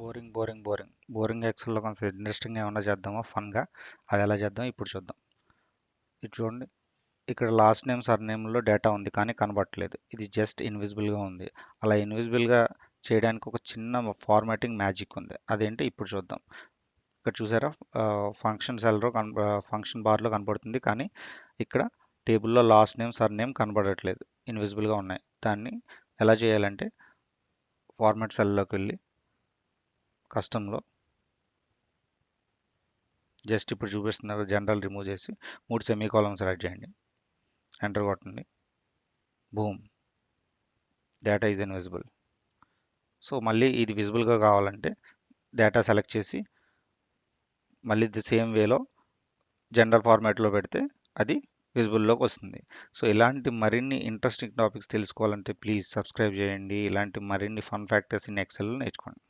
Boring ఎక్సెల్లో కొంచెం ఇంట్రెస్టింగ్గా ఏమన్నా చేద్దామా ఫన్గా. అది ఎలా చేద్దాం ఇప్పుడు చూద్దాం. ఇది చూడండి, ఇక్కడ లాస్ట్ నేమ్ సర్నేమ్లో డేటా ఉంది కానీ కనబడట్లేదు. ఇది జస్ట్ ఇన్విజిబుల్గా ఉంది. అలా ఇన్విజిబుల్గా చేయడానికి ఒక చిన్న ఫార్మాటింగ్ మ్యాజిక్ ఉంది. అదేంటి ఇప్పుడు చూద్దాం. ఇక్కడ చూసారా, ఫంక్షన్ సెల్లో ఫంక్షన్ బార్లో కనబడుతుంది కానీ ఇక్కడ టేబుల్లో లాస్ట్ నేమ్ సర్నేమ్ కనబడట్లేదు, ఇన్విజిబుల్గా ఉన్నాయి. దాన్ని ఎలా చేయాలంటే ఫార్మాట్ సెల్లోకి వెళ్ళి కస్టమ్లో జస్ట్ ఇప్పుడు చూపిస్తున్నారు జనరల్ రిమూవ్ చేసి 3 సెమీకోలన్ సెలెక్ట్ చేయండి, ఎంటర్ కొట్టండి. Boom, data is invisible. So మళ్ళీ ఇది విజిబుల్గా కావాలంటే డేటా సెలెక్ట్ చేసి మళ్ళీ ది సేమ్ వేలో జనరల్ ఫార్మాట్లో పెడితే అది విజిబుల్లోకి వస్తుంది. సో ఇలాంటి మరిన్ని ఇంట్రెస్టింగ్ టాపిక్స్ తెలుసుకోవాలంటే ప్లీజ్ సబ్స్క్రైబ్ చేయండి. ఇలాంటి మరిన్ని ఫన్ ఫ్యాక్టర్స్ ఇన్ ఎక్సెల్ నేర్చుకోండి.